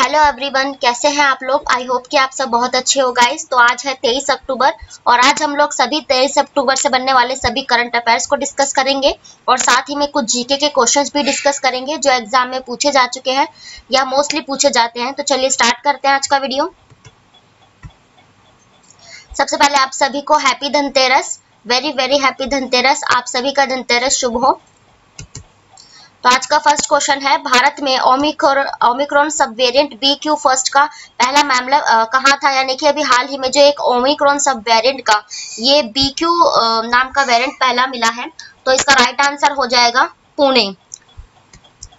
Hello everyone, कैसे हैं आप लोग। आई होप कि आप सब बहुत अच्छे हो गाइस। तो आज है 23 अक्टूबर और आज हम लोग सभी 23 अक्टूबर से बनने वाले सभी करंट अफेयर्स को डिस्कस करेंगे और साथ ही में कुछ जीके के क्वेश्चंस भी डिस्कस करेंगे जो एग्जाम में पूछे जा चुके हैं या मोस्टली पूछे जाते हैं। तो चलिए स्टार्ट करते हैं आज का वीडियो। सबसे पहले आप सभी को happy Dhanteras, very very happy Dhanteras. आप सभी का धनतेरस शुभ हो। तो आज का फर्स्ट क्वेश्चन है, भारत में ओमिक्रॉन सब वेरिएंट BQ फर्स्ट का पहला मामला कहाँ था। यानी कि अभी हाल ही में जो एक ओमिक्रॉन सब वेरिएंट का ये BQ नाम का वेरिएंट पहला मिला है। तो इसका राइट आंसर हो जाएगा पुणे।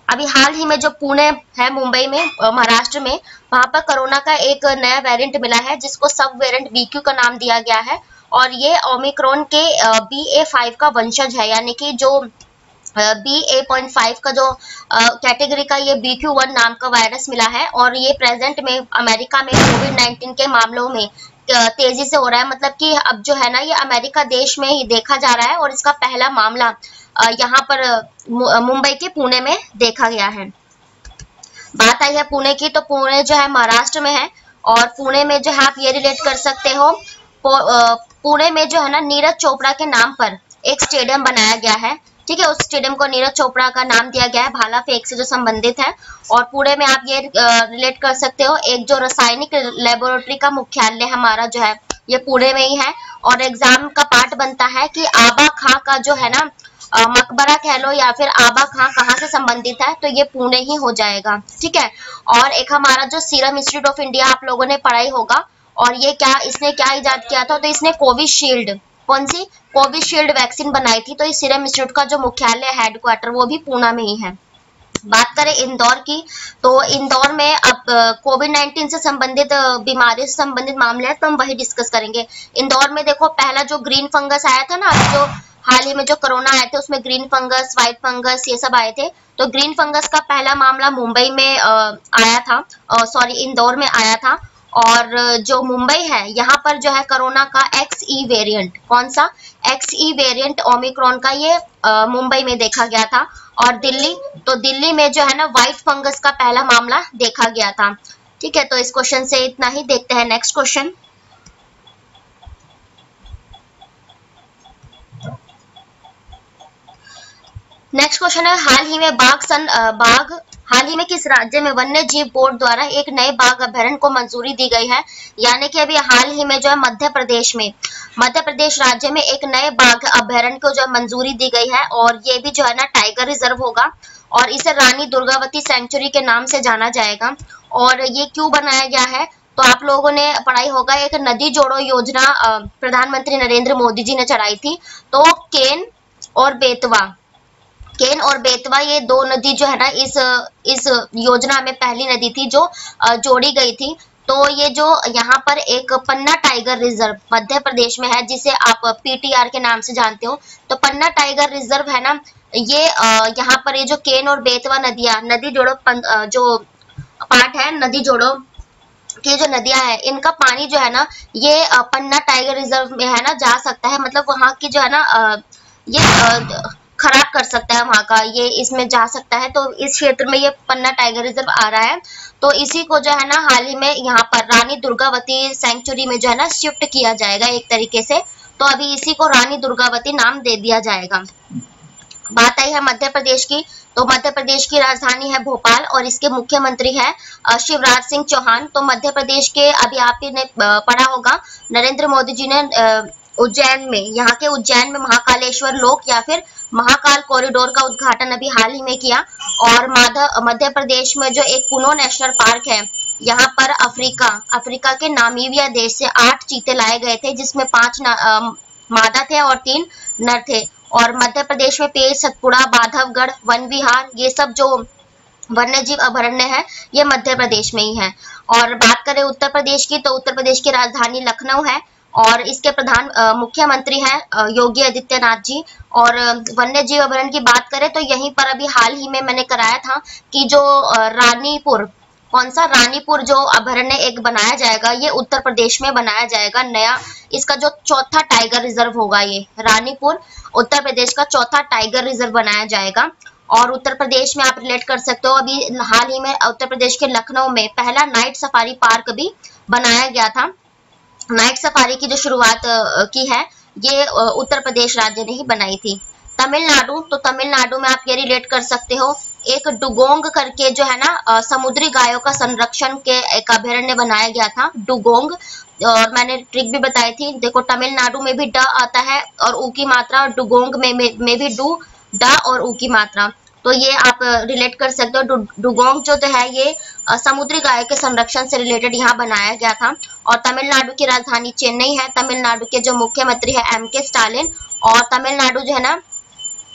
अभी हाल ही में जो पुणे है मुंबई में महाराष्ट्र में, वहां पर कोरोना का एक नया वेरिएंट मिला है जिसको सब वेरिएंट BQ का नाम दिया गया है और ये ओमिक्रॉन के BA.5 का वंशज है। यानी कि जो BA.5 का जो कैटेगरी का ये BQ.1 नाम का वायरस मिला है और ये प्रेजेंट में अमेरिका में कोविड-19 के मामलों में तेजी से हो रहा है। मतलब कि अब जो है ना ये अमेरिका देश में ही देखा जा रहा है और इसका पहला मामला यहाँ पर मुंबई के पुणे में देखा गया है। बात आई है पुणे की, तो पुणे जो है महाराष्ट्र में है और पुणे में जो है आप ये रिलेट कर सकते हो, पुणे में जो है ना नीरज चोपड़ा के नाम पर एक स्टेडियम बनाया गया है। ठीक है, उस स्टेडियम को नीरज चोपड़ा का नाम दिया गया है, भाला फेंक से जो संबंधित है। और पुणे में आप ये रिलेट कर सकते हो, एक जो रासायनिक लेबोरेटरी का मुख्यालय हमारा जो है ये पुणे में ही है। और एग्जाम का पार्ट बनता है कि आबा खां का जो है ना मकबरा कह लो या फिर आबा खां कहाँ से संबंधित है, तो ये पुणे ही हो जाएगा। ठीक है, और एक हमारा जो सीरम इंस्टीट्यूट ऑफ इंडिया आप लोगों ने पढ़ाई होगा और ये इसने क्या इजाद किया था, तो इसने कोविशील्ड, कौन सी कोविशील्ड वैक्सीन बनाई थी। तो इस सीरम इंस्टीट्यूट का जो मुख्यालय हेडक्वार्टर वो भी पुणे में ही है। बात करें इंदौर की, तो इंदौर में अब कोविड-19 से संबंधित बीमारी से संबंधित मामले हैं तो हम वही डिस्कस करेंगे। इंदौर में देखो पहला जो ग्रीन फंगस आया था ना, जो हाल ही में जो कोरोना आए थे उसमें ग्रीन फंगस, व्हाइट फंगस ये सब आए थे। तो ग्रीन फंगस का पहला मामला मुंबई में आया था, इंदौर में आया था। और जो मुंबई है यहाँ पर जो है कोरोना का XE वेरिएंट, कौन सा XE वेरिएंट ओमिक्रॉन का ये मुंबई में देखा गया था। और दिल्ली में जो है ना व्हाइट फंगस का पहला मामला देखा गया था। ठीक है, तो इस क्वेश्चन से इतना ही। देखते हैं नेक्स्ट क्वेश्चन। नेक्स्ट क्वेश्चन है, हाल ही में किस राज्य में वन्य जीव बोर्ड द्वारा एक नए बाघ अभयारण्य को मंजूरी दी गई है। यानी कि अभी हाल ही में जो है मध्य प्रदेश राज्य में एक नए बाघ अभयारण्य को जो मंजूरी दी गई है और ये भी जो है ना टाइगर रिजर्व होगा और इसे रानी दुर्गावती सेंचुरी के नाम से जाना जाएगा। और ये क्यों बनाया गया है, तो आप लोगों ने पढ़ाई होगा, एक नदी जोड़ो योजना प्रधानमंत्री नरेंद्र मोदी जी ने चलाई थी। तो केन और बेतवा ये दो नदी जो है ना इस योजना में पहली नदी थी जो जोड़ी गई थी। तो ये जो यहाँ पर एक पन्ना टाइगर रिजर्व मध्य प्रदेश में है जिसे आप PTR के नाम से जानते हो। तो पन्ना टाइगर रिजर्व है ना, ये यहाँ पर ये जो केन और बेतवा नदी जोड़ो जो पार्ट है, नदी जोड़ो की जो नदियां है इनका पानी जो है ना ये पन्ना टाइगर रिजर्व में है ना जा सकता है। मतलब वहाँ की जो है ना ये खराब कर सकता है वहां का, ये इसमें जा सकता है। तो इस क्षेत्र में ये पन्ना टाइगर रिजर्व आ रहा है। तो इसी को जो है ना हाल ही में यहाँ पर रानी दुर्गावती सेंचुरी में जो है ना शिफ्ट किया जाएगा एक तरीके से। तो अभी इसी को रानी दुर्गावती नाम दे दिया जाएगा। बात आई है मध्य प्रदेश की, तो मध्य प्रदेश की राजधानी है भोपाल और इसके मुख्यमंत्री है शिवराज सिंह चौहान। तो मध्य प्रदेश के अभी आपने पढ़ा होगा नरेंद्र मोदी जी ने उज्जैन में, यहाँ के उज्जैन में महाकालेश्वर लोक या फिर महाकाल कॉरिडोर का उद्घाटन अभी हाल ही में किया। और मध्य प्रदेश में जो एक कुनो नेशनल पार्क है, यहाँ पर अफ्रीका के नामीबिया देश से 8 चीते लाए गए थे जिसमें 5 मादा थे और 3 नर थे। और मध्य प्रदेश में पेड़, सतपुड़ा, बांधवगढ़, वन विहार ये सब जो वन्य जीव अभयारण्य है ये मध्य प्रदेश में ही है। और बात करें उत्तर प्रदेश की, तो उत्तर प्रदेश की राजधानी लखनऊ है और इसके प्रधान मुख्यमंत्री हैं योगी आदित्यनाथ जी। और वन्य जीव अभयारण्य की बात करें तो यहीं पर अभी हाल ही में मैंने कराया था कि जो रानीपुर जो अभयारण्य एक बनाया जाएगा ये उत्तर प्रदेश में बनाया जाएगा नया। इसका जो चौथा टाइगर रिजर्व होगा, ये रानीपुर उत्तर प्रदेश का चौथा टाइगर रिजर्व बनाया जाएगा। और उत्तर प्रदेश में आप रिलेट कर सकते हो, अभी हाल ही में उत्तर प्रदेश के लखनऊ में पहला नाइट सफारी पार्क भी बनाया गया था। नाइट सफारी की जो शुरुआत की है ये उत्तर प्रदेश राज्य ने ही बनाई थी। तमिलनाडु, तो तमिलनाडु में आप ये रिलेट कर सकते हो, एक डुगोंग करके जो है ना समुद्री गायों का संरक्षण के एक अभयारण्य बनाया गया था, डुगोंग। और मैंने ट्रिक भी बताई थी, देखो तमिलनाडु में भी ड आता है और ऊ की मात्रा, डुगोंग में भी डू ड और ऊ की मात्रा, तो ये आप रिलेट कर सकते हो। डुगोंग जो तो है ये समुद्री गाय के संरक्षण से रिलेटेड यहाँ बनाया गया था। और तमिलनाडु की राजधानी चेन्नई है। तमिलनाडु के जो मुख्यमंत्री है एम.के. स्टालिन। और तमिलनाडु जो है ना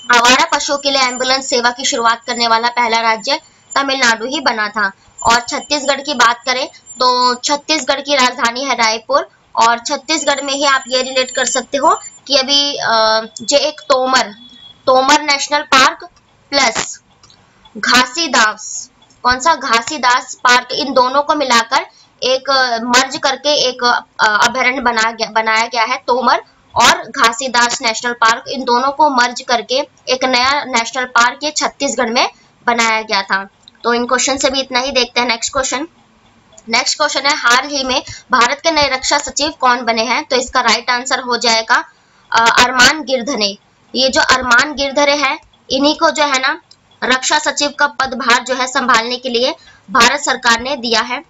आवारा पशुओं के लिए एम्बुलेंस सेवा की शुरुआत करने वाला पहला राज्य तमिलनाडु ही बना था। और छत्तीसगढ़ की बात करें तो छत्तीसगढ़ की राजधानी है रायपुर। और छत्तीसगढ़ में ही आप ये रिलेट कर सकते हो कि अभी जो एक Tomar national park plus Ghasidas, कौन सा घासीदास पार्क, इन दोनों को मिलाकर एक मर्ज करके एक अभयारण्य बनाया गया है। तोमर और घासीदास नेशनल पार्क, इन दोनों को मर्ज करके एक नया नेशनल पार्क ये छत्तीसगढ़ में बनाया गया था। तो इन क्वेश्चन से भी इतना ही। देखते हैं नेक्स्ट क्वेश्चन है, हाल ही में भारत के नए रक्षा सचिव कौन बने हैं? तो इसका राइट आंसर हो जाएगा अरमान गिरधने। ये जो अरमान गिरधरे हैं, इन्हीं को जो है ना रक्षा सचिव का पदभार जो है संभालने के लिए भारत सरकार ने दिया है।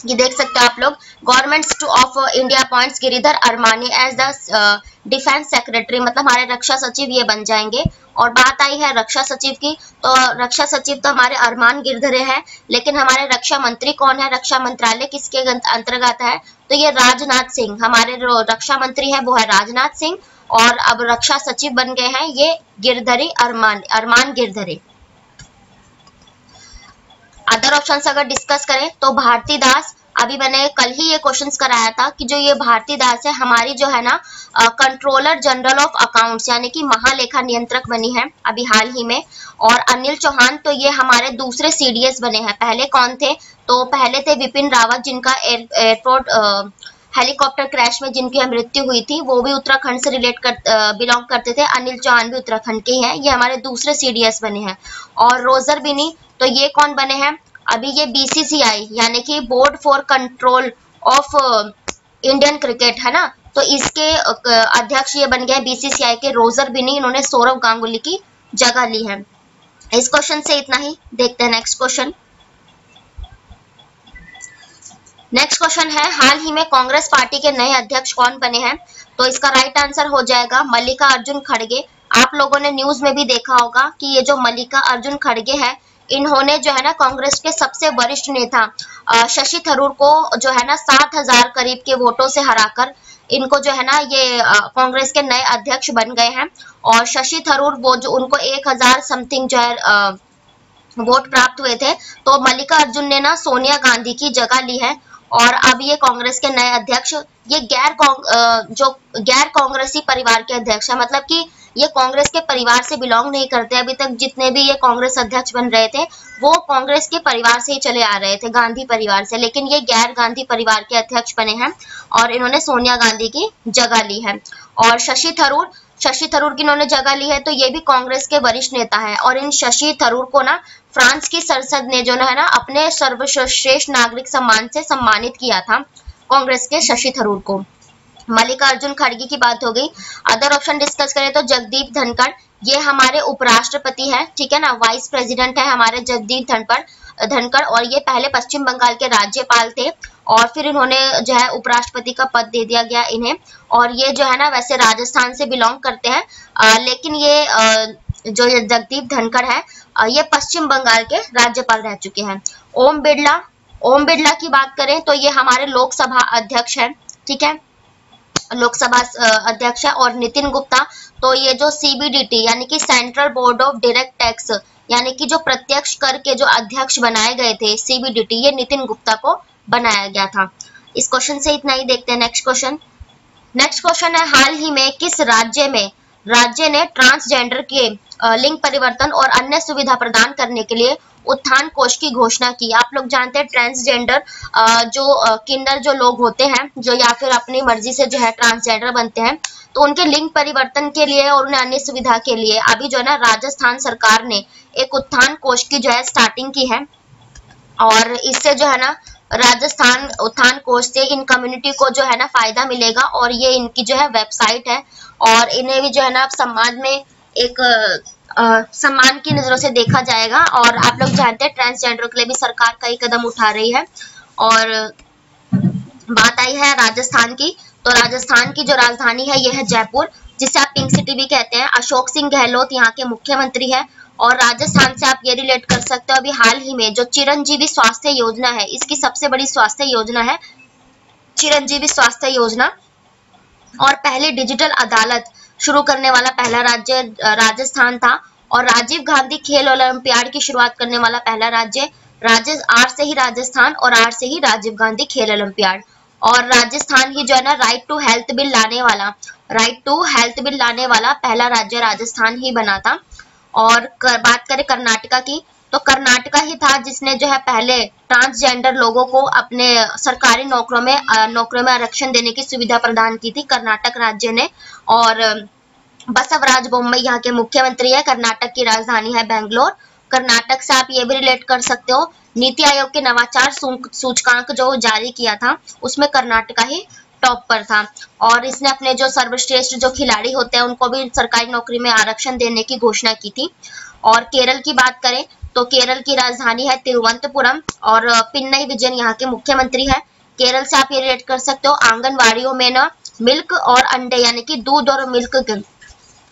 ये देख सकते हो आप लोग, government of India appoints Giridhar Aramane as the defence secretary, मतलब हमारे रक्षा सचिव ये बन जाएंगे। और बात आई है रक्षा सचिव की, तो रक्षा सचिव तो हमारे अरमान गिरधरे हैं, लेकिन हमारे रक्षा मंत्री कौन है? रक्षा मंत्रालय किसके अंतर्गत है? तो ये राजनाथ सिंह, हमारे जो रक्षा मंत्री है वो है राजनाथ सिंह। और अब रक्षा सचिव बन गए हैं ये गिरधरी अरमान गिरधरे। अदर ऑप्शंस अगर डिस्कस करें तो भारती दास, अभी मैंने कल ही ये क्वेश्चंस कराया था कि जो ये भारती दास है हमारी जो है ना कंट्रोलर जनरल ऑफ अकाउंट्स यानी कि महालेखा नियंत्रक बनी है अभी हाल ही में। और अनिल चौहान, तो ये हमारे दूसरे सीडीएस बने हैं। पहले कौन थे? तो पहले थे विपिन रावत, जिनका एयरपोर्ट हेलीकॉप्टर क्रैश में जिनकी मृत्यु हुई थी, वो भी उत्तराखंड से बिलोंग करते थे। अनिल चौहान भी उत्तराखंड के हैं, ये हमारे दूसरे सीडीएस बने हैं। और रोजर बिनी, तो ये कौन बने हैं? अभी ये बीसीसीआई यानी कि board for control of Indian cricket है ना, तो इसके अध्यक्ष ये बन गए बीसीसीआई के रोजर बिनी। इन्होंने सौरव गांगुली की जगह ली है। इस क्वेश्चन से इतना ही। देखते हैं नेक्स्ट क्वेश्चन है, हाल ही में कांग्रेस पार्टी के नए अध्यक्ष कौन बने हैं? तो इसका राइट आंसर हो जाएगा मल्लिकार्जुन खड़गे। आप लोगों ने न्यूज में भी देखा होगा कि ये जो मल्लिकार्जुन खड़गे है, इन्होंने जो है ना कांग्रेस के सबसे वरिष्ठ नेता शशि थरूर को जो है ना 7,000 करीब के वोटों से हराकर इनको जो है ना ये कांग्रेस के नए अध्यक्ष बन गए हैं। और शशि थरूर वो जो उनको 1,000 समथिंग जो है वोट प्राप्त हुए थे, तो मल्लिकार्जुन ने ना सोनिया गांधी की जगह ली है। और अब ये कांग्रेस के नए अध्यक्ष, ये गैर कांग्रेसी परिवार के अध्यक्ष है, मतलब कि ये कांग्रेस के परिवार से बिलोंग नहीं करते। अभी तक जितने भी ये कांग्रेस अध्यक्ष बन रहे थे वो कांग्रेस के परिवार से ही चले आ रहे थे, गांधी परिवार से, लेकिन ये गैर गांधी परिवार के अध्यक्ष बने हैं और इन्होंने सोनिया गांधी की जगह ली है। और शशि थरूर की इन्होंने जगह ली है, तो ये भी कांग्रेस के वरिष्ठ नेता है। और इन शशि थरूर को ना फ्रांस की संसद ने जो है ना अपने सर्वश्रेष्ठ नागरिक सम्मान से सम्मानित किया था, कांग्रेस के शशि थरूर को। मल्लिकार्जुन खड़गे की बात हो गई। अदर ऑप्शन डिस्कस करें तो जगदीप धनखड़, ये हमारे उपराष्ट्रपति है, ठीक है ना, वाइस प्रेसिडेंट है हमारे जगदीप धनखड़। और ये पहले पश्चिम बंगाल के राज्यपाल थे और फिर इन्होंने जो है उपराष्ट्रपति का पद दे दिया गया इन्हें। और ये जो है ना वैसे राजस्थान से बिलोंग करते हैं, लेकिन ये जो जगदीप धनखड़ है ये पश्चिम बंगाल के राज्यपाल रह चुके हैं। ओम बिरला की बात करें तो ये हमारे लोकसभा अध्यक्ष है, ठीक है, लोकसभा अध्यक्ष है। और नितिन गुप्ता, तो ये जो सीबीडीटी यानी कि central board of direct tax यानी कि जो प्रत्यक्ष कर के जो अध्यक्ष बनाए गए थे सीबीडीटी, ये नितिन गुप्ता को बनाया गया था। इस क्वेश्चन से इतना ही। देखते हैं नेक्स्ट क्वेश्चन है, हाल ही में किस राज्य ने ट्रांसजेंडर के लिंग परिवर्तन और अन्य सुविधा प्रदान करने के लिए उत्थान कोष की घोषणा की। आप लोग जानते हैं ट्रांसजेंडर जो किन्नर जो लोग होते हैं, जो या फिर अपनी मर्जी से जो है ट्रांसजेंडर बनते हैं, तो उनके लिंग परिवर्तन के लिए और उन्हें अन्य सुविधा के लिए अभी जो है ना राजस्थान सरकार ने एक उत्थान कोष की जो है स्टार्टिंग की है। और इससे जो है ना राजस्थान उत्थान कोष से इन कम्युनिटी को जो है ना फायदा मिलेगा, और ये इनकी जो है वेबसाइट है, और इन्हें भी जो है ना समाज में एक सम्मान की नजरों से देखा जाएगा। और आप लोग जानते हैं ट्रांसजेंडर के लिए भी सरकार कई कदम उठा रही है। और बात आई है राजस्थान की, तो राजस्थान की जो राजधानी है यह है जयपुर, जिसे आप पिंक सिटी भी कहते हैं। अशोक सिंह गहलोत यहाँ के मुख्यमंत्री है। और राजस्थान से आप ये रिलेट कर सकते हो, अभी हाल ही में जो चिरंजीवी स्वास्थ्य योजना है, इसकी सबसे बड़ी स्वास्थ्य योजना है चिरंजीवी स्वास्थ्य योजना। और पहले डिजिटल अदालत शुरू करने वाला पहला राज्य राजस्थान था। और राजीव गांधी खेल ओलंपियाड की शुरुआत करने वाला पहला राज्य आर से ही राजस्थान, और आर से ही राजीव गांधी खेल ओलंपियाड। और राजस्थान ही जो है ना राइट टू हेल्थ बिल लाने वाला पहला राज्य राजस्थान ही बना था। और बात करें कर्नाटका की, तो कर्नाटका ही था जिसने जो है पहले ट्रांसजेंडर लोगों को अपने सरकारी नौकरियों में आरक्षण देने की सुविधा प्रदान की थी, कर्नाटक राज्य ने। और बसवराज बोम्मई यहाँ के मुख्यमंत्री है। कर्नाटक की राजधानी है बेंगलोर। कर्नाटक से आप ये भी रिलेट कर सकते हो, नीति आयोग के नवाचार सूचकांक जो जारी किया था उसमें कर्नाटका ही टॉप पर था। और इसने अपने जो सर्वश्रेष्ठ जो खिलाड़ी होते हैं उनको भी सरकारी नौकरी में आरक्षण देने की घोषणा की थी। और केरल की बात करें तो केरल की राजधानी है तिरुवनंतपुरम, और पिन्नई विजयन यहाँ के मुख्यमंत्री है। केरल से आप ये रिलेट कर सकते हो, आंगनवाड़ियों में ना मिल्क और अंडे यानी कि दूध और मिल्क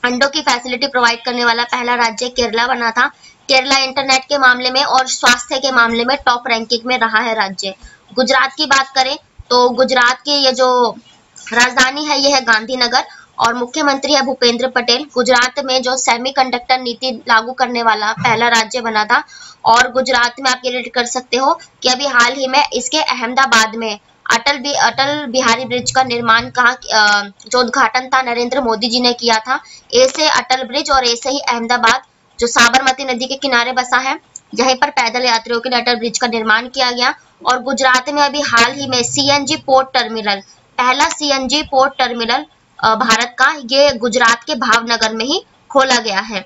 अंडों की फैसिलिटी प्रोवाइड करने वाला पहला राज्य केरला बना था। केरला इंटरनेट के मामले में और स्वास्थ्य के मामले में टॉप रैंकिंग में रहा है राज्य। गुजरात की बात करें तो गुजरात की ये जो राजधानी है यह है गांधीनगर, और मुख्यमंत्री है भूपेंद्र पटेल। गुजरात में जो सेमीकंडक्टर नीति लागू करने वाला पहला राज्य बना था। और गुजरात में आप ये रेट कर सकते हो कि अभी हाल ही में इसके अहमदाबाद में अटल बिहारी ब्रिज का निर्माण जो उद्घाटन था नरेंद्र मोदी जी ने किया था। ए से अटल ब्रिज और ए से ही अहमदाबाद जो साबरमती नदी के किनारे बसा है, यहीं पर पैदल यात्रियों के लिए अटल ब्रिज का निर्माण किया गया। और गुजरात में अभी हाल ही में सीएनजी पोर्ट टर्मिनल, पहला सीएनजी पोर्ट टर्मिनल भारत का, ये गुजरात के भावनगर में ही खोला गया है।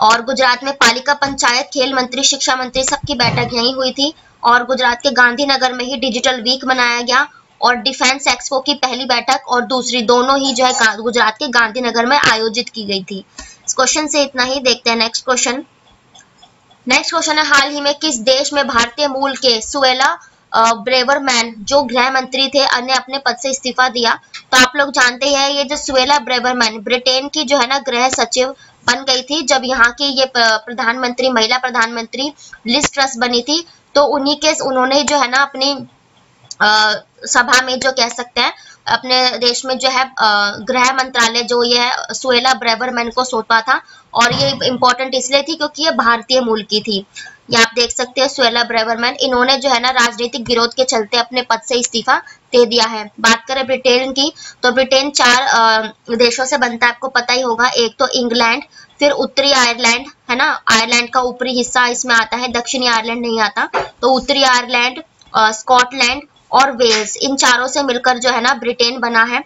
और गुजरात में पालिका पंचायत, खेल मंत्री, शिक्षा मंत्री सबकी बैठक यहीं हुई थी। और गुजरात के गांधीनगर में ही डिजिटल वीक मनाया गया, और डिफेंस एक्सपो की पहली बैठक और दूसरी दोनों ही जो है गुजरात के गांधीनगर में आयोजित की गई थी। इस क्वेश्चन से इतना ही। देखते हैं नेक्स्ट क्वेश्चन। नेक्स्ट क्वेश्चन है, हाल ही में किस देश में भारतीय मूल के सुएला ब्रेवरमैन जो गृह मंत्री थे ने अपने पद से इस्तीफा दिया? तो आप लोग जानते हैं ये जो सुएला ब्रेवरमैन ब्रिटेन की जो है ना गृह सचिव बन गई थी जब यहाँ की ये महिला प्रधानमंत्री लिज ट्रस बनी थी। तो उन्होंने जो है ना अपनी सभा में जो कह सकते हैं अपने देश में जो है गृह मंत्रालय जो ये है सुएला ब्रेवरमैन को सौंपा था। और ये इम्पोर्टेंट इसलिए थी क्योंकि ये भारतीय मूल की थी। ये आप देख सकते हैं सुएला ब्रेवरमैन, इन्होंने जो है ना राजनीतिक विरोध के चलते अपने पद से इस्तीफा दे दिया है। बात करें ब्रिटेन की, तो ब्रिटेन 4 देशों से बनता है, आपको पता ही होगा। एक तो इंग्लैंड, फिर उत्तरी आयरलैंड है ना, आयरलैंड का ऊपरी हिस्सा इसमें आता है, दक्षिणी आयरलैंड नहीं आता। तो उत्तरी आयरलैंड, स्कॉटलैंड और वेल्स, इन चारों से मिलकर जो है ना ब्रिटेन बना है।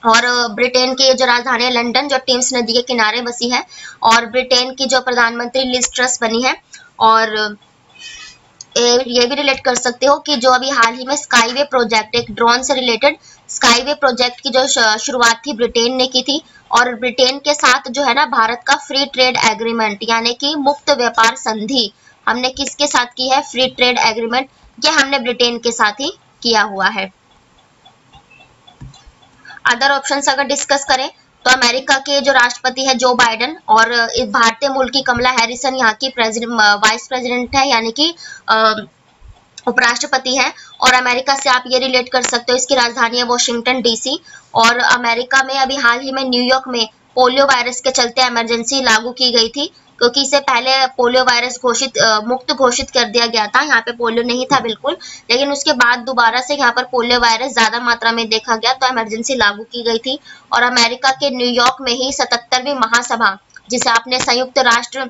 और ब्रिटेन की जो राजधानी है लंदन, जो टेम्स नदी के किनारे बसी है। और ब्रिटेन की जो प्रधानमंत्री लिज ट्रस बनी है। और ये भी रिलेट कर सकते हो कि जो अभी हाल ही में स्काईवे प्रोजेक्ट, एक ड्रोन से रिलेटेड स्काईवे प्रोजेक्ट की जो शुरुआत थी ब्रिटेन ने की थी। और ब्रिटेन के साथ जो है ना भारत का फ्री ट्रेड एग्रीमेंट यानी कि मुक्त व्यापार संधि हमने किसके साथ की है? फ्री ट्रेड एग्रीमेंट, ये हमने ब्रिटेन के साथ ही किया हुआ है। अदर ऑप्शंस अगर डिस्कस करें तो अमेरिका के जो राष्ट्रपति है जो बाइडेन, और भारतीय मूल की कमला हैरिसन यहाँ की वाइस प्रेसिडेंट है यानी कि उपराष्ट्रपति है। और अमेरिका से आप ये रिलेट कर सकते हो, इसकी राजधानी है वॉशिंगटन डीसी। और अमेरिका में अभी हाल ही में न्यूयॉर्क में पोलियो वायरस के चलते इमरजेंसी लागू की गई थी, क्योंकि इससे पहले पोलियो वायरस मुक्त घोषित कर दिया गया था। यहाँ पे पोलियो नहीं था बिल्कुल, लेकिन उसके बाद दोबारा से यहाँ पर पोलियो वायरस ज्यादा मात्रा में देखा गया तो इमरजेंसी लागू की गई थी। और अमेरिका के न्यूयॉर्क में ही 77वीं महासभा, जिसे आपने संयुक्त राष्ट्र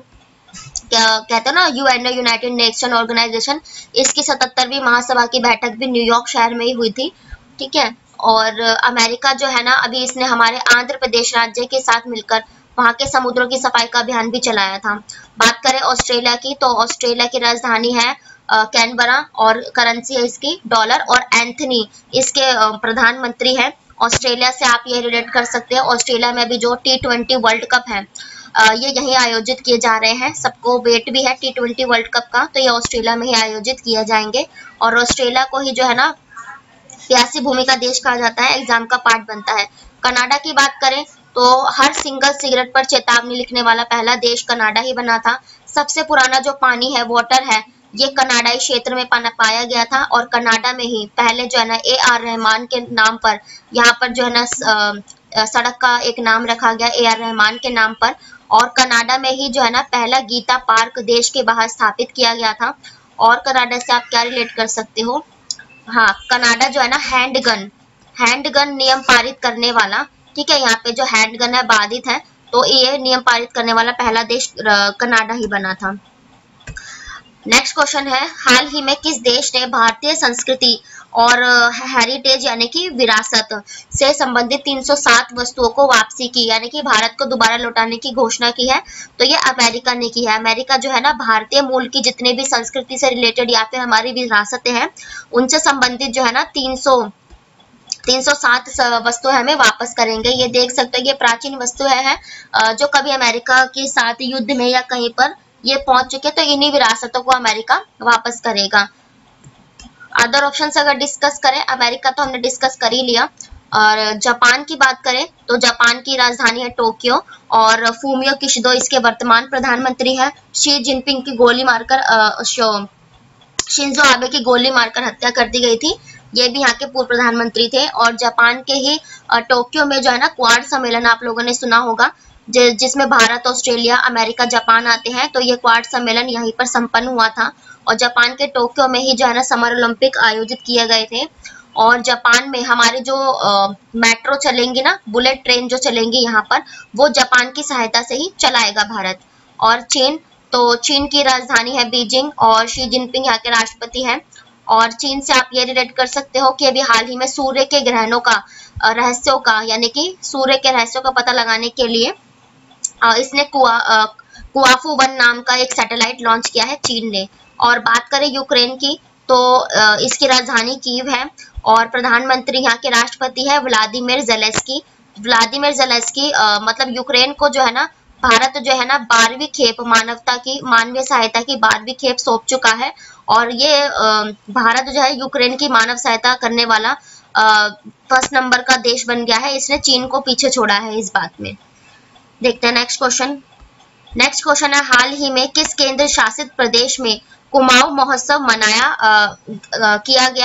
कहते हैं ना यूएनओ, यूनाइटेड नेशन ऑर्गेनाइजेशन, इसकी 77वीं महासभा की बैठक भी न्यूयॉर्क शहर में ही हुई थी। ठीक है। और अमेरिका जो है ना, अभी इसने हमारे आंध्र प्रदेश राज्य के साथ मिलकर वहां के समुद्रों की सफाई का अभियान भी चलाया था। बात करें ऑस्ट्रेलिया की, तो ऑस्ट्रेलिया की राजधानी है कैनबरा और करेंसी है इसकी डॉलर, और एंथनी इसके प्रधानमंत्री है। ऑस्ट्रेलिया से आप ये रिलेट कर सकते हैं, ऑस्ट्रेलिया में अभी जो T20 वर्ल्ड कप है ये यहीं आयोजित किए जा रहे हैं। सबको वेट भी है T20 वर्ल्ड कप का, तो ये ऑस्ट्रेलिया में ही आयोजित किए जाएंगे। और ऑस्ट्रेलिया को ही जो है ना प्यासी भूमि का देश कहा जाता है, एग्जाम का पार्ट बनता है। कनाडा की बात करें तो हर सिंगल सिगरेट पर चेतावनी लिखने वाला पहला देश कनाडा ही बना था। सबसे पुराना जो पानी है, वाटर है, ये कनाडाई क्षेत्र में पाया गया था, और कनाडा में ही पहले जो है ना AR रहमान के नाम पर यहाँ पर जो है ना सड़क का एक नाम रखा गया AR रहमान के नाम पर। और कनाडा में ही जो है ना पहला गीता पार्क देश के बाहर स्थापित किया गया था। और कनाडा से आप क्या रिलेट कर सकते हो? हाँ, कनाडा जो है ना हैंडगन नियम पारित करने वाला, ठीक है, यहाँ पे जो हैंडगन है बाधित है, तो ये नियम पारित करने वाला पहला देश कनाडा ही बना था। नेक्स्ट क्वेश्चन है, हाल ही में किस देश ने भारतीय संस्कृति और हेरिटेज यानी कि विरासत से संबंधित 307 वस्तुओं को वापसी की, यानी कि भारत को दोबारा लौटाने की घोषणा की है? तो ये अमेरिका ने की है। अमेरिका जो है ना भारतीय मूल की जितने भी संस्कृति से रिलेटेड या फिर हमारी विरासतें हैं उनसे संबंधित जो है ना 307 वस्तु हमें वापस करेंगे। ये देख सकते हैं, ये प्राचीन वस्तु है जो कभी अमेरिका के साथ युद्ध में या कहीं पर ये पहुंच चुके, तो इन्हीं विरासतों को अमेरिका वापस करेगा। अदर ऑप्शंस अगर डिस्कस करें, अमेरिका तो हमने डिस्कस कर ही लिया। और जापान की बात करें तो जापान की राजधानी है टोक्यो, और फूमियो किशिदो इसके वर्तमान प्रधानमंत्री है। शी जिनपिंग की गोली मारकर शिंजो आबे की गोली मारकर हत्या कर दी गई थी, ये भी यहाँ के पूर्व प्रधानमंत्री थे। और जापान के ही टोक्यो में जो है ना क्वाड सम्मेलन आप लोगों ने सुना होगा, जिसमें भारत, ऑस्ट्रेलिया, अमेरिका, जापान आते हैं, तो ये क्वाड सम्मेलन यहीं पर संपन्न हुआ था। और जापान के टोक्यो में ही जो है ना समर ओलंपिक आयोजित किए गए थे। और जापान में हमारे जो मेट्रो चलेंगी ना, बुलेट ट्रेन जो चलेंगी यहाँ पर, वो जापान की सहायता से ही चलाएगा भारत। और चीन, तो चीन की राजधानी है बीजिंग, और शी जिनपिंग यहाँ के राष्ट्रपति हैं। और चीन से आप ये रिलेट कर सकते हो कि अभी हाल ही में सूर्य के ग्रहणों का रहस्यों का, यानी कि सूर्य के रहस्यों का पता लगाने के लिए इसने कुआफू 1 नाम का एक सैटेलाइट लॉन्च किया है चीन ने। और बात करें यूक्रेन की, तो इसकी राजधानी कीव है, और प्रधानमंत्री यहाँ के राष्ट्रपति है व्लादिमीर ज़ेलेंस्की। मतलब यूक्रेन को जो है ना भारत जो है ना 12वीं खेप मानवीय सहायता की 12वीं खेप सौंप चुका है। और ये भारत जो है यूक्रेन की मानव सहायता करने वाला फर्स्ट नंबर का देश बन गया है। इसने चीन को पीछे छोड़ा है इस बात में। देखते हैं नेक्स्ट क्वेश्चन है, हाल ही में किस केंद्र शासित प्रदेश में कुमाऊं महोत्सव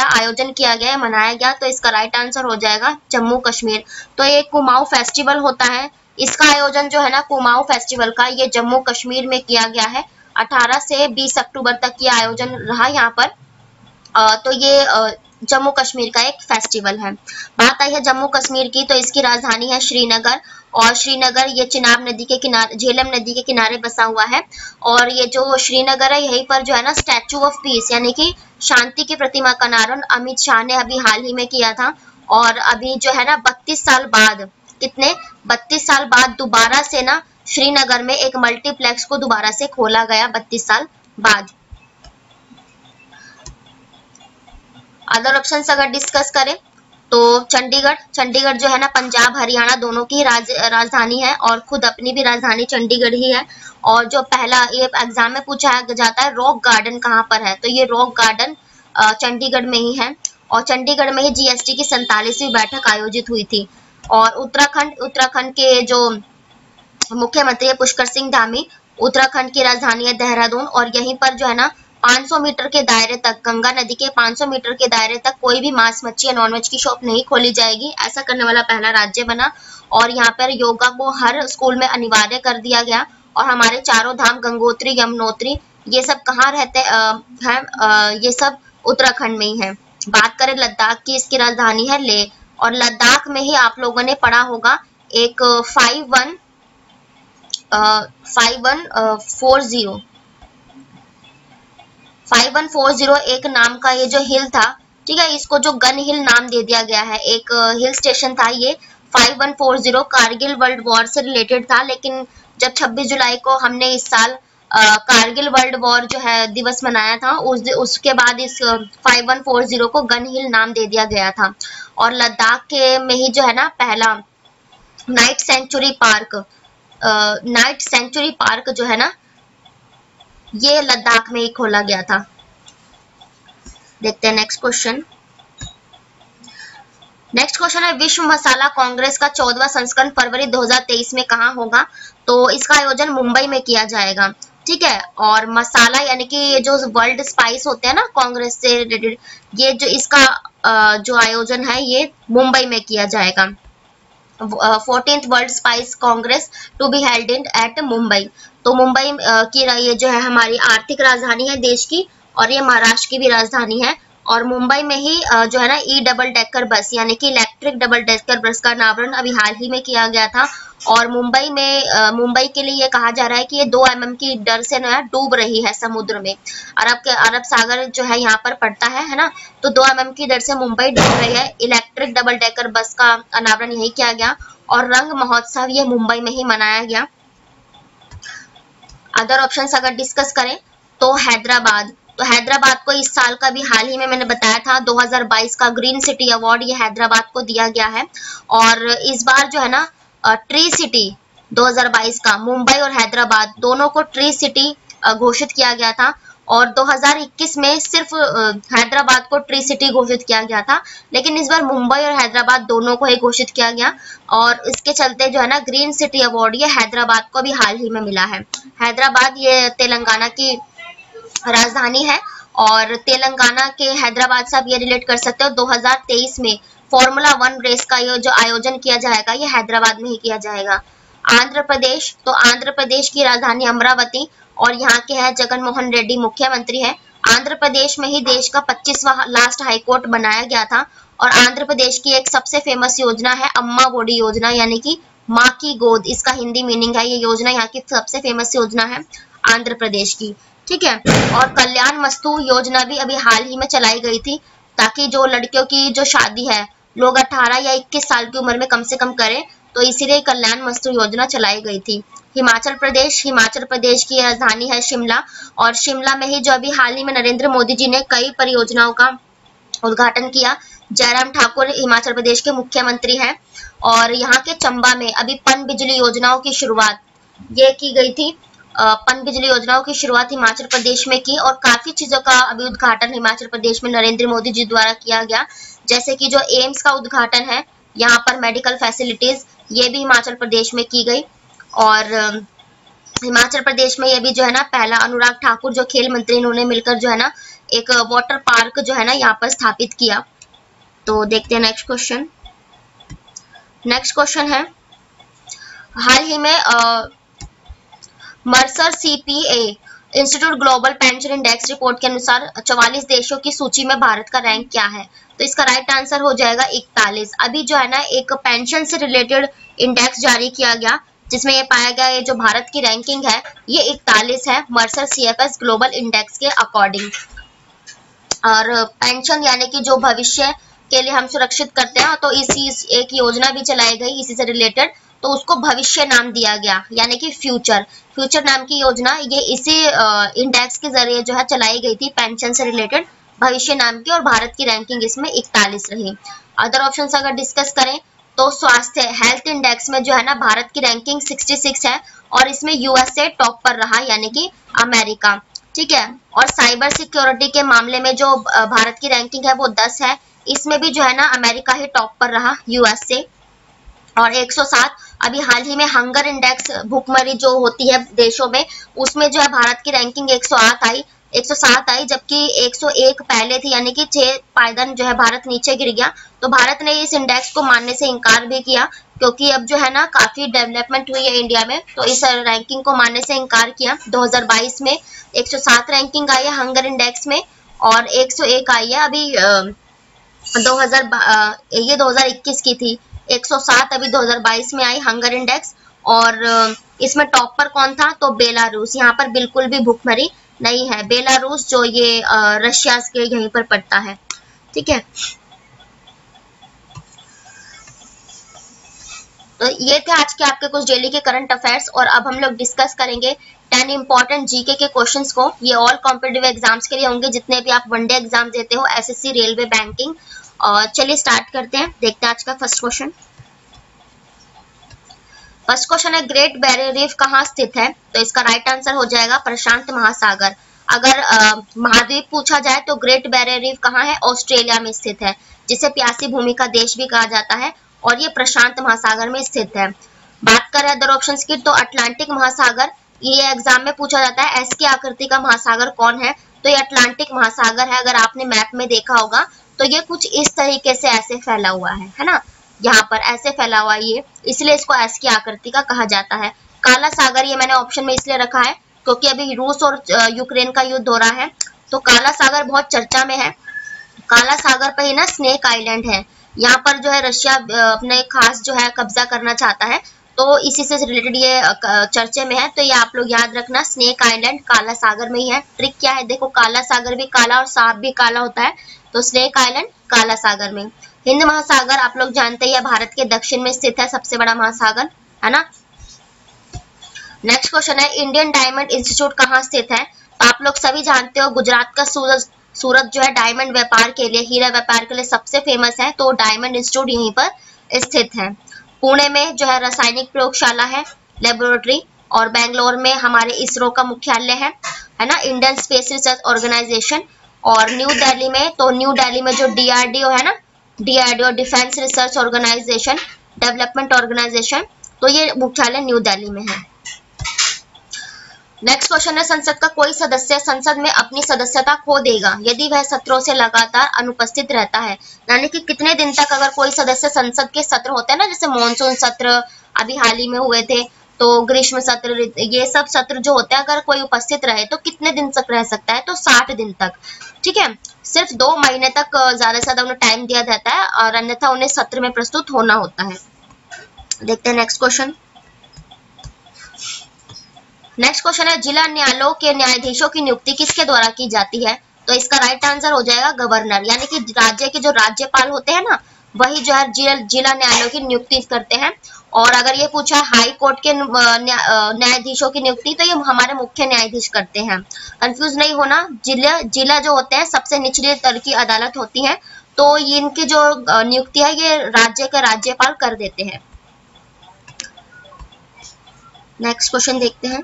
आयोजन किया गया, मनाया गया? तो इसका राइट आंसर हो जाएगा जम्मू कश्मीर। तो ये कुमाऊं फेस्टिवल होता है, इसका आयोजन जो है ना कुमाऊं फेस्टिवल का, ये जम्मू कश्मीर में किया गया है। 18 से 20 अक्टूबर तक ये आयोजन रहा यहाँ पर। तो ये जम्मू कश्मीर का एक फेस्टिवल है। बात आई है जम्मू कश्मीर की, तो इसकी राजधानी है श्रीनगर, और श्रीनगर ये चिनाब नदी के किनारे, झेलम नदी के किनारे बसा हुआ है। और ये जो श्रीनगर है, यहीं पर जो है ना स्टैचू ऑफ पीस यानी कि शांति की प्रतिमा का अनावरण अमित शाह ने अभी हाल ही में किया था। और अभी जो है ना 32 साल बाद, 32 साल बाद दोबारा से ना श्रीनगर में एक मल्टीप्लेक्स को दोबारा से खोला गया 32 साल बाद। अदर ऑप्शंस अगर डिस्कस करें तो चंडीगढ़ जो है ना पंजाब हरियाणा दोनों की राजधानी है, और खुद अपनी भी राजधानी चंडीगढ़ ही है। और जो पहला ये एग्जाम में पूछा जाता है रॉक गार्डन कहाँ पर है, तो ये रॉक गार्डन चंडीगढ़ में ही है। और चंडीगढ़ में ही GST की 47वीं बैठक आयोजित हुई थी। और उत्तराखंड के जो मुख्यमंत्री है पुष्कर सिंह धामी, उत्तराखंड की राजधानी है देहरादून, और यहीं पर जो है ना 500 मीटर के दायरे तक, गंगा नदी के 500 मीटर के दायरे तक कोई भी मांस मच्छी या नॉनवेज की शॉप नहीं खोली जाएगी। ऐसा करने वाला पहला राज्य बना। और यहाँ पर योगा को हर स्कूल में अनिवार्य कर दिया गया। और हमारे चारों धाम गंगोत्री, यमुनोत्री, ये सब कहाँ रहते हैं? ये सब उत्तराखंड में ही है। बात करें लद्दाख की, इसकी राजधानी है लेह, और लद्दाख में ही आप लोगों ने पढ़ा होगा एक 5140 5140 एक नाम का ये जो हिल था, ठीक है, इसको जो गन हिल नाम दे दिया गया है। एक हिल स्टेशन था ये 5140, कारगिल वर्ल्ड वॉर से रिलेटेड था, लेकिन जब 26 जुलाई को हमने इस साल कारगिल वर्ल्ड वॉर जो है दिवस मनाया था, उसके बाद इस 5140 को गन हिल नाम दे दिया गया था। और लद्दाख के में ही जो है ना पहला नाइट सेंचुरी पार्क जो है ना, ये लद्दाख में ही खोला गया था। देखते हैं नेक्स्ट क्वेश्चन। नेक्स्ट क्वेश्चन है विश्व मसाला कांग्रेस का 14वां संस्करण फरवरी 2023 में कहाँ होगा? तो इसका आयोजन मुंबई में किया जाएगा, ठीक है। और मसाला यानी कि ये जो वर्ल्ड स्पाइस होते हैं ना कांग्रेस से रिलेटेड, ये जो इसका जो आयोजन है ये मुंबई में किया जाएगा। 14th world spice congress to be held in at Mumbai. तो मुंबई की ये जो है हमारी आर्थिक राजधानी है देश की, और ये महाराष्ट्र की भी राजधानी है। और मुंबई में ही जो है ना डबल डेकर बस यानी कि इलेक्ट्रिक डबल डेकर बस का अनावरण अभी हाल ही में किया गया था। और मुंबई के लिए ये कहा जा रहा है कि ये 2 mm की दर से ना डूब रही है समुद्र में। अरब सागर जो है यहाँ पर पड़ता है ना, तो 2 mm की दर से मुंबई डूब रही है। इलेक्ट्रिक डबल डेकर बस का अनावरण यही किया गया, और रंग महोत्सव ये मुंबई में ही मनाया गया। अदर ऑप्शंस अगर डिस्कस करें तो हैदराबाद को इस साल का भी हाल ही में मैंने बताया था 2022 का ग्रीन सिटी अवार्ड ये हैदराबाद को दिया गया है। और इस बार जो है ना ट्री सिटी 2022 का मुंबई और हैदराबाद दोनों को ट्री सिटी घोषित किया गया था। और 2021 में सिर्फ हैदराबाद को ट्री सिटी घोषित किया गया था, लेकिन इस बार मुंबई और हैदराबाद दोनों को ही घोषित किया गया। और इसके चलते जो है ना ग्रीन सिटी अवार्ड ये हैदराबाद को भी हाल ही में मिला है। हैदराबाद ये तेलंगाना की राजधानी है, और तेलंगाना के हैदराबाद से आप ये रिलेट कर सकते हो 2023 में फॉर्मूला 1 रेस का ये जो आयोजन किया जाएगा ये हैदराबाद में ही किया जाएगा। आंध्र प्रदेश, तो आंध्र प्रदेश की राजधानी अमरावती, और यहाँ के है जगन मोहन रेड्डी मुख्यमंत्री है। आंध्र प्रदेश में ही देश का 25वां लास्ट हाईकोर्ट बनाया गया था। और आंध्र प्रदेश की एक सबसे फेमस योजना है अम्मा बोडी योजना, यानी कि माँ की गोद, इसका हिंदी मीनिंग है। ये योजना यहाँ की सबसे फेमस योजना है आंध्र प्रदेश की, ठीक है। और कल्याण मस्तू योजना भी अभी हाल ही में चलाई गई थी, ताकि जो लड़कियों की जो शादी है लोग 18 या 21 साल की उम्र में कम से कम करें, तो इसीलिए कल्याण मस्तू योजना चलाई गई थी। हिमाचल प्रदेश की राजधानी है शिमला, और शिमला में ही जो अभी हाल ही में नरेंद्र मोदी जी ने कई परियोजनाओं का उद्घाटन किया। जयराम ठाकुर हिमाचल प्रदेश के मुख्यमंत्री हैं। और यहाँ के चंबा में अभी पन बिजली योजनाओं की शुरुआत ये की गई थी। पन बिजली योजनाओं की शुरुआत हिमाचल प्रदेश में की, और काफी चीजों का अभी उद्घाटन हिमाचल प्रदेश में नरेंद्र मोदी जी द्वारा किया गया, जैसे कि जो एम्स का उद्घाटन है, यहाँ पर मेडिकल फैसिलिटीज ये भी हिमाचल प्रदेश में की गई। और हिमाचल प्रदेश में ये भी जो है ना पहला अनुराग ठाकुर जो खेल मंत्री, इन्होंने मिलकर जो है ना एक वाटर पार्क जो है ना यहाँ पर स्थापित किया। तो देखते हैं नेक्स्ट क्वेश्चन है हाल ही में Mercer CPA institute global pension index report के अनुसार 44 देशों की सूची में भारत का रैंक क्या है? तो इसका राइट आंसर हो जाएगा 41। अभी जो है ना एक पेंशन से रिलेटेड इंडेक्स जारी किया गया, जिसमें ये पाया गया ये जो भारत की रैंकिंग है ये 41 है मर्सर सीएफएस ग्लोबल इंडेक्स के अकॉर्डिंग। और पेंशन यानी कि जो भविष्य के लिए हम सुरक्षित करते हैं, तो इसी एक योजना भी चलाई गई इसी से रिलेटेड, तो उसको भविष्य नाम दिया गया, यानी कि फ्यूचर नाम की योजना ये इसी इंडेक्स के जरिए जो है चलाई गई थी, पेंशन से रिलेटेड भविष्य नाम की, और भारत की रैंकिंग इसमें 41 रही। अदर ऑप्शन अगर डिस्कस करें तो स्वास्थ्य हेल्थ इंडेक्स में जो है ना भारत की रैंकिंग 66 है, और इसमें यूएसए टॉप पर रहा, यानी कि अमेरिका, ठीक है। और साइबर सिक्योरिटी के मामले में जो भारत की रैंकिंग है वो 10 है, इसमें भी जो है ना अमेरिका ही टॉप पर रहा, यूएसए। और 107 अभी हाल ही में हंगर इंडेक्स भूखमरी जो होती है देशों में, उसमें जो है भारत की रैंकिंग 107 आई, जबकि 101 पहले थी, यानी कि 6 पायदान जो है भारत नीचे गिर गया। तो भारत ने इस इंडेक्स को मानने से इनकार भी किया, क्योंकि अब जो है ना काफी डेवलपमेंट हुई है इंडिया में, तो इस रैंकिंग को मानने से इनकार किया। 2022 में 107 रैंकिंग आई है हंगर इंडेक्स में, और 101 आई है अभी ये 2021 की थी। 107 अभी 2022 में आई हंगर इंडेक्स, और इसमें टॉप पर कौन था? तो बेलारूस। यहाँ पर बिल्कुल भी भूखमरी नहीं है। बेलारूस जो ये रशिया के यहीं पर पड़ता है। ठीक है, तो ये थे आज के आपके कुछ डेली के करंट अफेयर्स। और अब हम लोग डिस्कस करेंगे 10 इंपॉर्टेंट जीके के क्वेश्चंस को। ये ऑल कॉम्पिटिटिव एग्जाम्स के लिए होंगे, जितने भी आप वनडे एग्जाम देते हो, एसएससी, रेलवे, बैंकिंग। और चलिए स्टार्ट करते हैं, देखते हैं आज का फर्स्ट क्वेश्चन। फर्स्ट क्वेश्चन है ग्रेट बैरियर रीफ कहाँ स्थित है? तो इसका राइट आंसर हो जाएगा प्रशांत महासागर। अगर महाद्वीप पूछा जाए तो ग्रेट बैरियर रीफ कहाँ है? ऑस्ट्रेलिया में स्थित है, जिसे प्यासी भूमि का देश भी कहा जाता है, और ये प्रशांत महासागर में स्थित है। बात करें अदर ऑप्शंस की, तो अटलांटिक महासागर, ये एग्जाम में पूछा जाता है एस की आकृति का महासागर कौन है? तो ये अटलांटिक महासागर है। अगर आपने मैप में देखा होगा तो ये कुछ इस तरीके से ऐसे फैला हुआ है ना, यहाँ पर ऐसे फैला हुआ है ये, इसलिए इसको एस की आकृति का कहा जाता है। काला सागर ये मैंने ऑप्शन में इसलिए रखा है क्योंकि अभी रूस और यूक्रेन का युद्ध हो रहा है, तो काला सागर बहुत चर्चा में है। काला सागर पर ही ना स्नेक आइलैंड है, यहाँ पर जो है रशिया अपने खास जो है कब्जा करना चाहता है, तो इसी से रिलेटेड ये चर्चे में है। तो ये आप लोग याद रखना, स्नेक आइलैंड काला सागर में ही है। ट्रिक क्या है, देखो काला सागर भी काला और सांप भी काला होता है, तो स्नेक आइलैंड काला सागर में। हिंद महासागर आप लोग जानते हैं भारत के दक्षिण में स्थित है, सबसे बड़ा महासागर है ना। नेक्स्ट क्वेश्चन है इंडियन डायमंड इंस्टीट्यूट कहाँ स्थित है? तो आप लोग सभी जानते हो गुजरात का सूरत जो है डायमंड व्यापार के लिए, हीरा व्यापार के लिए सबसे फेमस है, तो डायमंड इंस्टीट्यूट यहीं पर स्थित है। पुणे में जो है रासायनिक प्रयोगशाला है, लेबोरेटरी, और बेंगलोर में हमारे इसरो का मुख्यालय है ना, इंडियन स्पेस रिसर्च ऑर्गेनाइजेशन। और न्यू दिल्ली में, तो न्यू दिल्ली में जो डीआरडीओ है ना, DRDO defence research organisation development organisation, तो ये मुख्यालय न्यू दिल्ली में है। नेक्स्ट क्वेश्चन है संसद का कोई सदस्य संसद में अपनी सदस्यता खो देगा यदि वह सत्रों से लगातार अनुपस्थित रहता है। यानी कि कितने दिन तक अगर कोई सदस्य संसद के सत्र होते हैं ना, जैसे मॉनसून सत्र अभी हाल ही में हुए थे, तो ग्रीष्म सत्र, ये सब सत्र जो होते हैं, अगर कोई उपस्थित रहे तो कितने दिन तक रह सकता है? तो 60 दिन तक। ठीक है, सिर्फ 2 महीने तक ज्यादा से ज्यादा उन्हें टाइम दिया जाता है, और अन्यथा उन्हें सत्र में प्रस्तुत होना होता है। देखते हैं नेक्स्ट क्वेश्चन। नेक्स्ट क्वेश्चन है जिला न्यायालयों के न्यायाधीशों की नियुक्ति किसके द्वारा की जाती है? तो इसका राइट आंसर हो जाएगा गवर्नर, यानी कि राज्य के जो राज्यपाल होते हैं ना, वही जो है जिला न्यायालयों की नियुक्ति करते हैं। और अगर ये पूछा हाई कोर्ट के न्यायाधीशों की नियुक्ति, तो ये हमारे मुख्य न्यायाधीश करते हैं। कंफ्यूज नहीं होना, जिला जो होते हैं सबसे निचले स्तर की अदालत होती है, तो इनकी जो नियुक्ति है ये राज्य के राज्यपाल कर देते हैं। नेक्स्ट क्वेश्चन देखते हैं।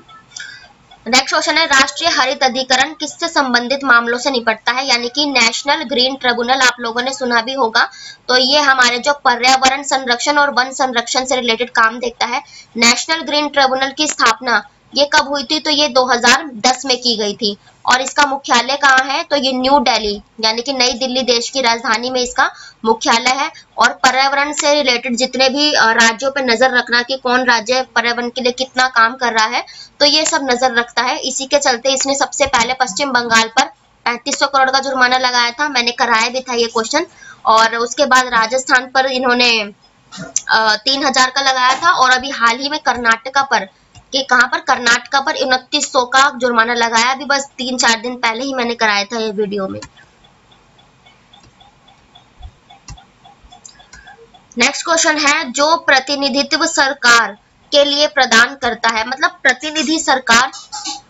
नेक्स्ट क्वेश्चन है राष्ट्रीय हरित अधिकरण किससे संबंधित मामलों से निपटता है? यानी कि नेशनल ग्रीन ट्रिब्यूनल आप लोगों ने सुना भी होगा, तो ये हमारे जो पर्यावरण संरक्षण और वन संरक्षण से रिलेटेड काम देखता है। नेशनल ग्रीन ट्रिब्यूनल की स्थापना ये कब हुई थी? तो ये 2010 में की गई थी, और इसका मुख्यालय कहाँ है? तो ये न्यू दिल्ली, यानी कि नई दिल्ली देश की राजधानी में इसका मुख्यालय है। और पर्यावरण से रिलेटेड जितने भी राज्यों पे नजर रखना कि कौन राज्य पर्यावरण के लिए कितना काम कर रहा है, तो ये सब नजर रखता है। इसी के चलते इसने सबसे पहले पश्चिम बंगाल पर 3500 करोड़ का जुर्माना लगाया था, मैंने कराया भी था ये क्वेश्चन। और उसके बाद राजस्थान पर इन्होंने 3000 का लगाया था, और अभी हाल ही में कर्नाटका पर, कि कहां पर? कर्नाटका पर 2900 का जुर्माना लगाया, अभी बस 3-4 दिन पहले ही मैंने कराया था ये वीडियो में। नेक्स्ट क्वेश्चन है जो प्रतिनिधित्व सरकार के लिए प्रदान करता है, मतलब प्रतिनिधि सरकार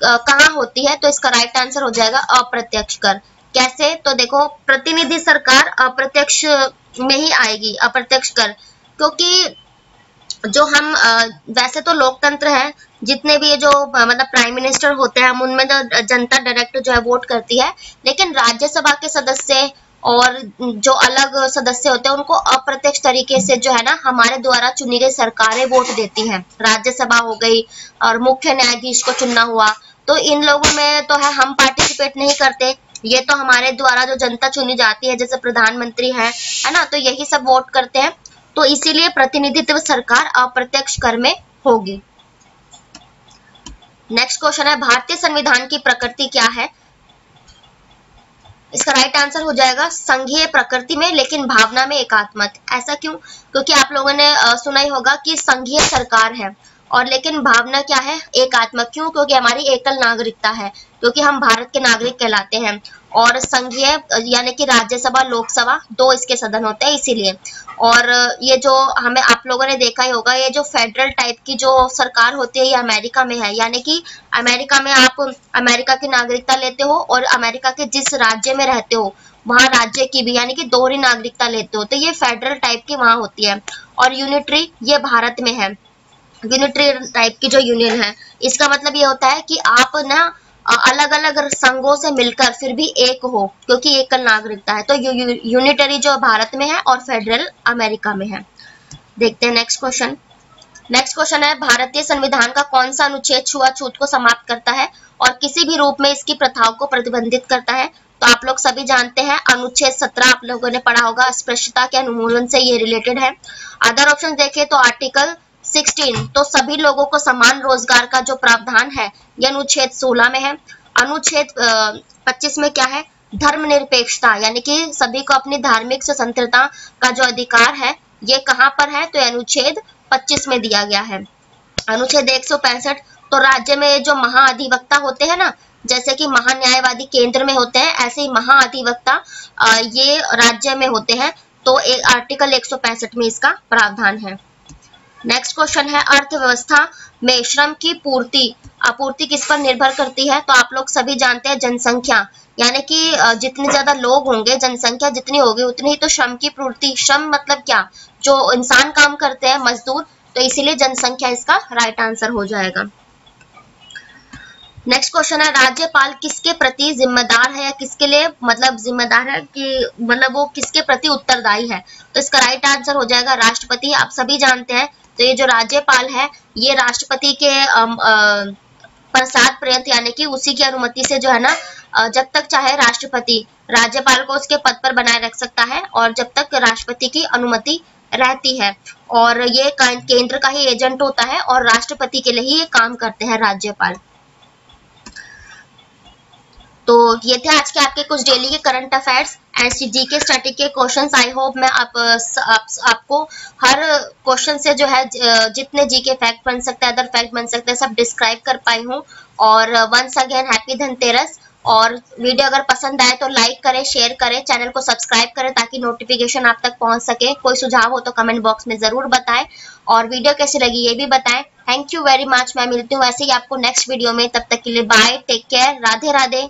कहाँ होती है? तो इसका राइट आंसर हो जाएगा अप्रत्यक्ष कर। कैसे? तो देखो प्रतिनिधि सरकार अप्रत्यक्ष में ही आएगी, अप्रत्यक्ष कर, क्योंकि जो हम वैसे तो लोकतंत्र है, जितने भी ये जो मतलब प्राइम मिनिस्टर होते हैं, हम उनमें जनता डायरेक्ट जो है वोट करती है, लेकिन राज्यसभा के सदस्य और जो अलग सदस्य होते हैं उनको अप्रत्यक्ष तरीके से जो है ना हमारे द्वारा चुनी गई सरकारें वोट देती हैं। राज्यसभा हो गई, और मुख्य न्यायाधीश को चुनना हुआ, तो इन लोगों में तो है हम पार्टिसिपेट नहीं करते, ये तो हमारे द्वारा जो जनता चुनी जाती है, जैसे प्रधानमंत्री है ना, तो यही सब वोट करते हैं, तो इसीलिए प्रतिनिधित्व सरकार अप्रत्यक्ष कर में होगी। नेक्स्ट क्वेश्चन है भारतीय संविधान की प्रकृति क्या है? इसका राइट आंसर हो जाएगा संघीय प्रकृति में लेकिन भावना में एकात्मक। ऐसा क्यों? क्योंकि आप लोगों ने सुना ही होगा कि संघीय सरकार है, और लेकिन भावना क्या है, एकात्मक। क्यों? क्योंकि हमारी एकल नागरिकता है, क्योंकि हम भारत के नागरिक कहलाते हैं। और संघीय यानी कि राज्यसभा लोकसभा दो इसके सदन होते हैं इसीलिए। और ये जो हमें आप लोगों ने देखा ही होगा, ये जो फेडरल टाइप की जो सरकार होती है ये अमेरिका में है, यानी कि अमेरिका में आप अमेरिका की नागरिकता लेते हो और अमेरिका के जिस राज्य में रहते हो वहां राज्य की भी यानी कि दोहरी नागरिकता लेते हो, तो ये फेडरल टाइप की वहां होती है। और यूनिटरी ये भारत में है, यूनिटरी टाइप की जो यूनियन है, इसका मतलब ये होता है कि आप ना अलग अलग संघों से मिलकर फिर भी एक हो, क्योंकि एकल नागरिकता है। तो यूनिटरी जो भारत में है और फेडरल अमेरिका में है। देखते हैं नेक्स्ट क्वेश्चन। नेक्स्ट क्वेश्चन है, भारतीय संविधान का कौन सा अनुच्छेद छुआछूत को समाप्त करता है और किसी भी रूप में इसकी प्रथाओं को प्रतिबंधित करता है? तो आप लोग सभी जानते हैं अनुच्छेद 17 आप लोगों ने पढ़ा होगा, अस्पृश्यता के उन्मूलन से ये रिलेटेड है। अदर ऑप्शन देखें तो आर्टिकल 16, तो सभी लोगों को समान रोजगार का जो प्रावधान है ये अनुच्छेद 16 में है। अनुच्छेद 25 में क्या है, धर्मनिरपेक्षता, यानी कि सभी को अपनी धार्मिक स्वतंत्रता का जो अधिकार है ये कहाँ पर है, तो अनुच्छेद 25 में दिया गया है। अनुच्छेद 165, तो राज्य में जो महाअधिवक्ता होते हैं ना, जैसे कि महान्यायवादी केंद्र में होते हैं, ऐसे ही महाअधिवक्ता ये राज्य में होते हैं, तो आर्टिकल 165 में इसका प्रावधान है। नेक्स्ट क्वेश्चन है, अर्थव्यवस्था में श्रम की आपूर्ति किस पर निर्भर करती है? तो आप लोग सभी जानते हैं जनसंख्या, यानी कि जितने ज्यादा लोग होंगे, जनसंख्या जितनी होगी उतनी ही तो श्रम की पूर्ति। श्रम मतलब क्या, जो इंसान काम करते हैं, मजदूर, तो इसीलिए जनसंख्या इसका राइट आंसर हो जाएगा। नेक्स्ट क्वेश्चन है, राज्यपाल किसके प्रति जिम्मेदार है या किसके लिए मतलब जिम्मेदार है कि मतलब वो किसके प्रति उत्तरदायी है? तो इसका राइट आंसर हो जाएगा राष्ट्रपति। आप सभी जानते हैं, तो ये जो राज्यपाल है ये राष्ट्रपति के प्रसाद पर्यंत यानी कि उसी की अनुमति से जो है ना, जब तक चाहे राष्ट्रपति राज्यपाल को उसके पद पर बनाए रख सकता है और जब तक राष्ट्रपति की अनुमति रहती है। और ये केंद्र का ही एजेंट होता है और राष्ट्रपति के लिए ही ये काम करते हैं राज्यपाल। तो ये थे आज के आपके कुछ डेली के current affairs and GK static के क्वेश्चंस। आई होप मैं आपको हर क्वेश्चन से जो है जितने जीके फैक्ट बन सकते हैं, अदर फैक्ट बन सकते हैं, सब डिस्क्राइब कर पाई हूँ। और वंस अगेन हैप्पी धनतेरस। और वीडियो अगर पसंद आए तो लाइक करें, शेयर करें, चैनल को सब्सक्राइब करें ताकि नोटिफिकेशन आप तक पहुंच सके। कोई सुझाव हो तो कमेंट बॉक्स में जरूर बताएं और वीडियो कैसी लगी ये भी बताएं। Thank you very much. मैं मिलती हूँ ऐसे ही आपको नेक्स्ट वीडियो में, तब तक के लिए bye, take care, Radhe Radhe.